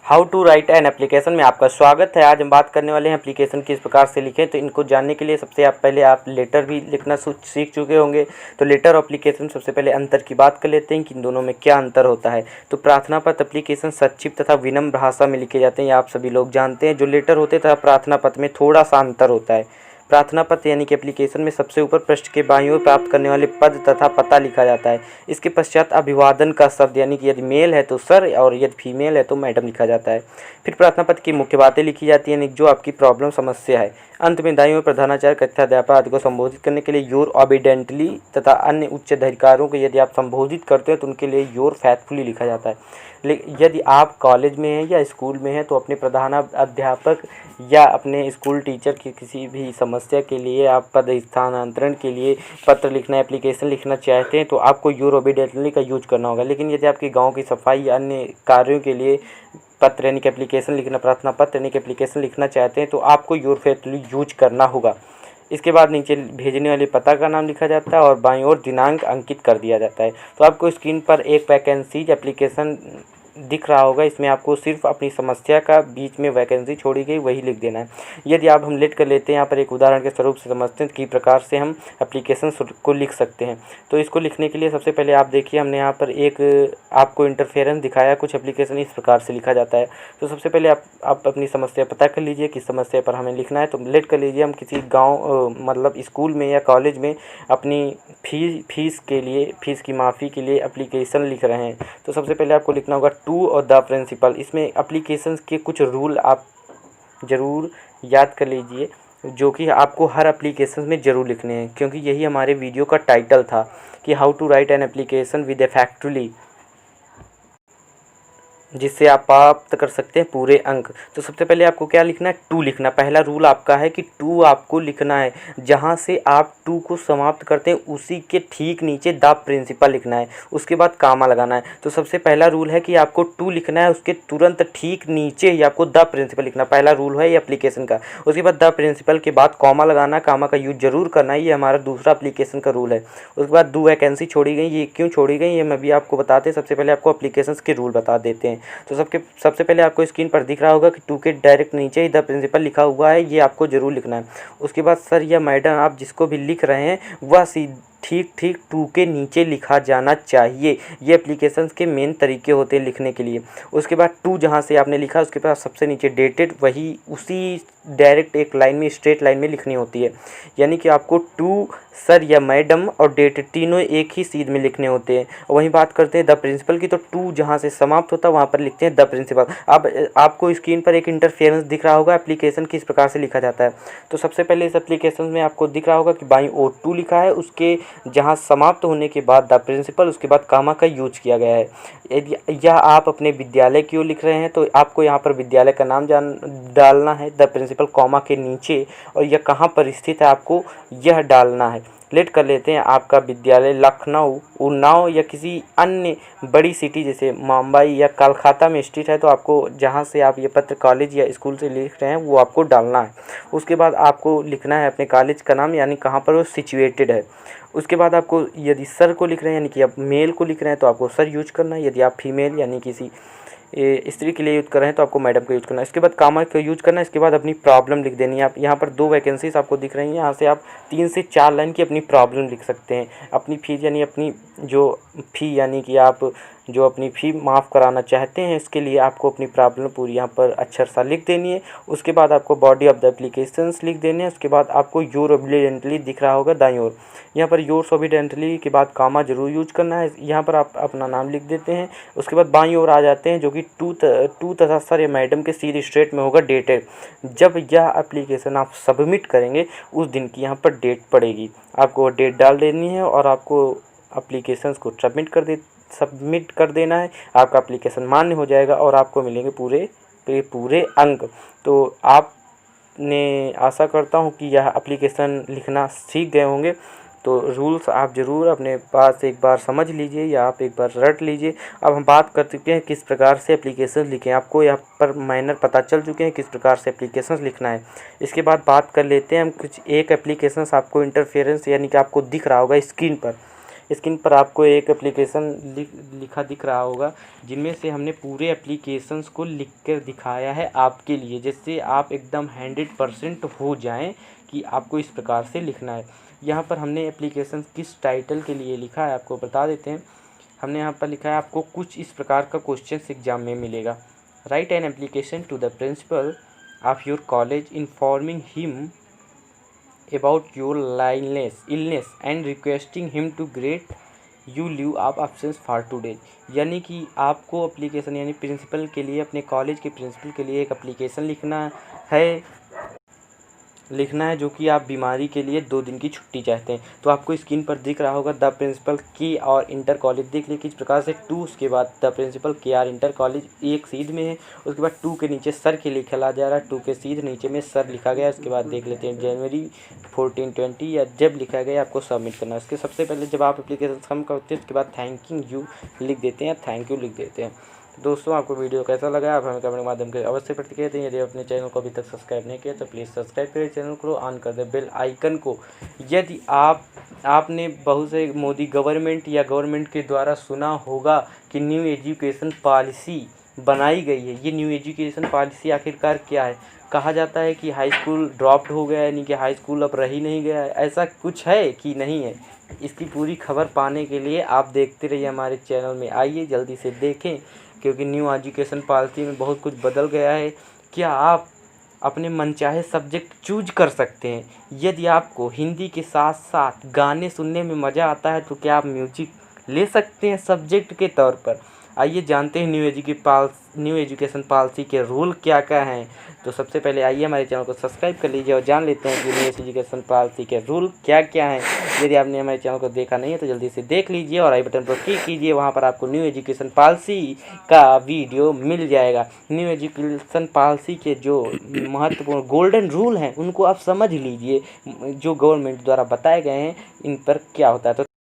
How to write an application में आपका स्वागत है। आज हम बात करने वाले हैं एप्लीकेशन किस प्रकार से लिखें। तो इनको जानने के लिए सबसे पहले आप लेटर भी लिखना सीख चुके होंगे। तो लेटर और एप्लीकेशन सबसे पहले अंतर की बात कर लेते हैं कि इन दोनों में क्या अंतर होता है। तो प्रार्थना पत्र एप्लीकेशन संक्षिप्त तथा विनम्र भाषा में लिखे जाते हैं, आप सभी लोग जानते हैं। जो लेटर होते तथा प्रार्थना पत्र में थोड़ा सा अंतर होता है। प्रार्थना पत्र यानी कि एप्लीकेशन में सबसे ऊपर पृष्ठ के बाईं ओर प्राप्त करने वाले पद तथा पता लिखा जाता है। इसके पश्चात अभिवादन का शब्द यानी कि यदि मेल है तो सर और यदि फीमेल है तो मैडम लिखा जाता है। फिर प्रार्थना पत्र की मुख्य बातें लिखी जाती हैं, जो आपकी प्रॉब्लम समस्या है। अंत में दाईं ओर प्रधानाचार्य कथाध्यापक आदि को संबोधित करने के लिए योर ऑबिडेंटली तथा अन्य उच्च अधिकारियों को यदि आप संबोधित करते हैं तो उनके लिए योर फैथफुली लिखा जाता है। लेकिन यदि आप कॉलेज में हैं या स्कूल में हैं तो अपने प्रधान अध्यापक या अपने स्कूल टीचर की किसी भी समस्या के लिए आप पद स्थानांतरण के लिए पत्र लिखना, एप्लीकेशन लिखना चाहते हैं तो आपको योर ऑबिडेंटली का यूज करना होगा। लेकिन यदि आपके गांव की सफाई या अन्य कार्यों के लिए पत्र यानी कि एप्लीकेशन लिखना, प्रार्थना पत्र यानी कि एप्लीकेशन लिखना चाहते हैं तो आपको योर फैथफुली यूज करना होगा। इसके बाद नीचे भेजने वाले पता का नाम लिखा जाता है और बाईं ओर दिनांक अंकित कर दिया जाता है। तो आपको स्क्रीन पर एक वैकेंसीज एप्लीकेशन दिख रहा होगा, इसमें आपको सिर्फ अपनी समस्या का बीच में वैकेंसी छोड़ी गई वही लिख देना है। यदि आप हम लेट कर लेते हैं यहाँ पर एक उदाहरण के स्वरूप से समझते हैं कि प्रकार से हम एप्लीकेशन को लिख सकते हैं। तो इसको लिखने के लिए सबसे पहले आप देखिए, हमने यहाँ पर एक आपको इंटरफेरेंस दिखाया। कुछ एप्लीकेशन इस प्रकार से लिखा जाता है। तो सबसे पहले आप अपनी समस्या पता कर लीजिए किस समस्या पर हमें लिखना है। तो लेट कर लीजिए, हम किसी गाँव मतलब स्कूल में या कॉलेज में अपनी फीस की माफ़ी के लिए एप्लीकेशन लिख रहे हैं। तो सबसे पहले आपको लिखना होगा टू और द प्रिंसिपल। इसमें एप्लीकेशंस के कुछ रूल आप ज़रूर याद कर लीजिए, जो कि आपको हर एप्लीकेशन में ज़रूर लिखने हैं, क्योंकि यही हमारे वीडियो का टाइटल था कि how to write an application with effectively, जिससे आप प्राप्त कर सकते हैं पूरे अंक। तो सबसे पहले आपको क्या लिखना है, टू लिखना। पहला रूल आपका है कि टू आपको लिखना है। जहाँ से आप टू को समाप्त करते हैं उसी के ठीक नीचे द प्रिंसिपल लिखना है, उसके बाद कामा लगाना है। तो सबसे पहला रूल है कि आपको टू लिखना है, उसके तुरंत ठीक नीचे ही आपको द प्रिंसिपल लिखना। पहला रूल है ये एप्लीकेशन का। उसके बाद द प्रिंसिपल के बाद कॉमा लगाना, कामा का यूज जरूर करना है, ये हमारा दूसरा एप्लीकेशन का रूल है। उसके बाद 2 वैकेंसी छोड़ी गई, ये क्यों छोड़ी गई ये मैं भी आपको बताते हैं। सबसे पहले आपको एप्लीकेशन के रूल बता देते हैं। तो सबसे पहले आपको स्क्रीन पर दिख रहा होगा कि टू के डायरेक्ट नीचे ही द प्रिंसिपल लिखा हुआ है, ये आपको जरूर लिखना है। उसके बाद सर या मैडम आप जिसको भी लिख रहे हैं वह ठीक टू के नीचे लिखा जाना चाहिए। ये एप्लीकेशंस के मेन तरीके होते हैं लिखने के लिए। उसके बाद टू जहाँ से आपने लिखा उसके बाद सबसे नीचे डेटेड, वही उसी डायरेक्ट एक लाइन में स्ट्रेट लाइन में लिखनी होती है। यानी कि आपको टू सर या मैडम और डेटेड तीनों एक ही सीध में लिखने होते हैं। वहीं बात करते हैं द प्रिंसिपल की, तो टू जहाँ से समाप्त होता है वहाँ पर लिखते हैं द प्रिंसिपल। अब आपको स्क्रीन पर एक इंटरफेरेंस दिख रहा होगा एप्लीकेशन किस प्रकार से लिखा जाता है। तो सबसे पहले इस एप्लीकेशन में आपको दिख रहा होगा कि बाईं ओर टू लिखा है, उसके जहाँ समाप्त होने के बाद द प्रिंसिपल, उसके बाद कामा का यूज किया गया है। यदि यह आप अपने विद्यालय की ओर लिख रहे हैं तो आपको यहाँ पर विद्यालय का नाम डालना है द प्रिंसिपल कॉमा के नीचे, और यह कहाँ पर स्थित है आपको यह डालना है। लेट कर लेते हैं, आपका विद्यालय लखनऊ, उन्नाव या किसी अन्य बड़ी सिटी जैसे मुंबई या कोलकाता में स्थित है, तो आपको जहाँ से आप ये पत्र कॉलेज या स्कूल से लिख रहे हैं वो आपको डालना है। उसके बाद आपको लिखना है अपने कॉलेज का नाम, यानी कहाँ पर वो सिचुएटेड है। उसके बाद आपको यदि सर को लिख रहे हैं यानी कि आप मेल को लिख रहे हैं तो आपको सर यूज करना है। यदि आप फीमेल यानी किसी स्त्री के लिए यूज़ कर रहे हैं तो आपको मैडम का यूज़ करना है। इसके बाद कामा का यूज़ करना है। इसके बाद अपनी प्रॉब्लम लिख देनी है। आप यहाँ पर 2 वैकेंसीज आपको दिख रही हैं, यहाँ से आप 3 से 4 लाइन की अपनी प्रॉब्लम लिख सकते हैं। अपनी फीस यानी अपनी जो फ़ी यानी कि आप जो अपनी फ़ी माफ़ कराना चाहते हैं, इसके लिए आपको अपनी प्रॉब्लम पूरी यहाँ पर अक्षर सा लिख देनी है। उसके बाद आपको बॉडी ऑफ द एप्लीकेशंस लिख देने हैं। उसके बाद आपको योर ऑबिडेंटली दिख रहा होगा दाईं ओर, यहाँ पर योर ऑबिडेंटली के बाद कामा जरूर यूज करना है। यहाँ पर आप अपना नाम लिख देते हैं। उसके बाद बाईं ओर आ जाते हैं, जो कि टू तथा सर या मैडम के सीधे स्ट्रेट में होगा डेटेड। जब यह एप्लीकेशन आप सबमिट करेंगे उस दिन की यहाँ पर डेट पड़ेगी, आपको डेट डाल देनी है और आपको एप्लीकेशंस को सबमिट कर देना है। आपका एप्लीकेशन मान्य हो जाएगा और आपको मिलेंगे पूरे अंक। तो आपने आशा करता हूँ कि यह एप्लीकेशन लिखना सीख गए होंगे। तो रूल्स आप ज़रूर अपने पास एक बार समझ लीजिए या आप एक बार रट लीजिए। अब हम बात कर चुके हैं किस प्रकार से एप्लीकेशन लिखें, आपको यहाँ पर माइनर पता चल चुके हैं किस प्रकार से एप्लीकेशन लिखना है। इसके बाद बात कर लेते हैं हम कुछ एक एप्लीकेशन आपको इंटरफेरेंस यानी कि आपको दिख रहा होगा स्क्रीन पर स्क्रीन पर आपको एक एप्लीकेशन लिखा दिख रहा होगा, जिनमें से हमने पूरे एप्लीकेशंस को लिख कर दिखाया है आपके लिए, जिससे आप एकदम 100% हो जाएं कि आपको इस प्रकार से लिखना है। यहाँ पर हमने एप्लीकेशन किस टाइटल के लिए लिखा है आपको बता देते हैं। हमने यहाँ पर लिखा है आपको कुछ इस प्रकार का क्वेश्चन एग्जाम में मिलेगा। Write an application to the principal of your college informing him about your illness and requesting him to grant you leave of absence for 2 days। यानी कि आपको एप्लीकेशन यानी प्रिंसिपल के लिए, अपने कॉलेज के प्रिंसिपल के लिए एक एप्लीकेशन लिखना है जो कि आप बीमारी के लिए 2 दिन की छुट्टी चाहते हैं। तो आपको स्क्रीन पर दिख रहा होगा द प्रिंसिपल की और इंटर कॉलेज, देख लीजिए किस प्रकार से 2, उसके बाद द प्रिंसिपल के आर इंटर कॉलेज एक सीध में है, उसके बाद 2 के नीचे सर के लिखा जा रहा है, 2 के सीध नीचे में सर लिखा गया। उसके बाद देख लेते हैं जनवरी 14/20 या जब लिखा गया आपको सबमिट करना है। उसके सबसे पहले जब आप एप्लीकेशन सबमिट करते हैं उसके बाद थैंक यू लिख देते हैं, थैंक यू लिख देते हैं। दोस्तों आपको वीडियो कैसा लगा आप हमें कमेंट के माध्यम से अवश्य प्रतिक्रिया दें। यदि अपने चैनल को अभी तक सब्सक्राइब नहीं किया तो प्लीज़ सब्सक्राइब करें, चैनल को ऑन कर दें बेल आइकन को। यदि आपने बहुत से मोदी गवर्नमेंट या गवर्नमेंट के द्वारा सुना होगा कि न्यू एजुकेशन पॉलिसी बनाई गई है। ये न्यू एजुकेशन पॉलिसी आखिरकार क्या है? कहा जाता है कि हाई स्कूल ड्रॉप्ड हो गया है, यानी कि हाई स्कूल अब रह ही नहीं गया है। ऐसा कुछ है कि नहीं है? इसकी पूरी खबर पाने के लिए आप देखते रहिए हमारे चैनल में। आइए जल्दी से देखें, क्योंकि न्यू एजुकेशन पॉलिसी में बहुत कुछ बदल गया है। क्या आप अपने मनचाहे सब्जेक्ट चूज कर सकते हैं? यदि आपको हिंदी के साथ साथ गाने सुनने में मज़ा आता है तो क्या आप म्यूजिक ले सकते हैं सब्जेक्ट के तौर पर? आइए जानते हैं न्यू एजुकेशन पॉलिसी के रूल क्या क्या हैं। तो सबसे पहले आइए हमारे चैनल को सब्सक्राइब कर लीजिए और जान लेते हैं कि न्यू एजुकेशन पॉलिसी के रूल क्या क्या हैं। यदि आपने हमारे चैनल को देखा नहीं है तो जल्दी से देख लीजिए और आई बटन पर क्लिक कीजिए, वहाँ पर आपको न्यू एजुकेशन पॉलिसी का वीडियो मिल जाएगा। न्यू एजुकेशन पॉलिसी के जो महत्वपूर्ण गोल्डन रूल हैं उनको आप समझ लीजिए, जो गवर्नमेंट द्वारा बताए गए हैं इन पर क्या होता है। तो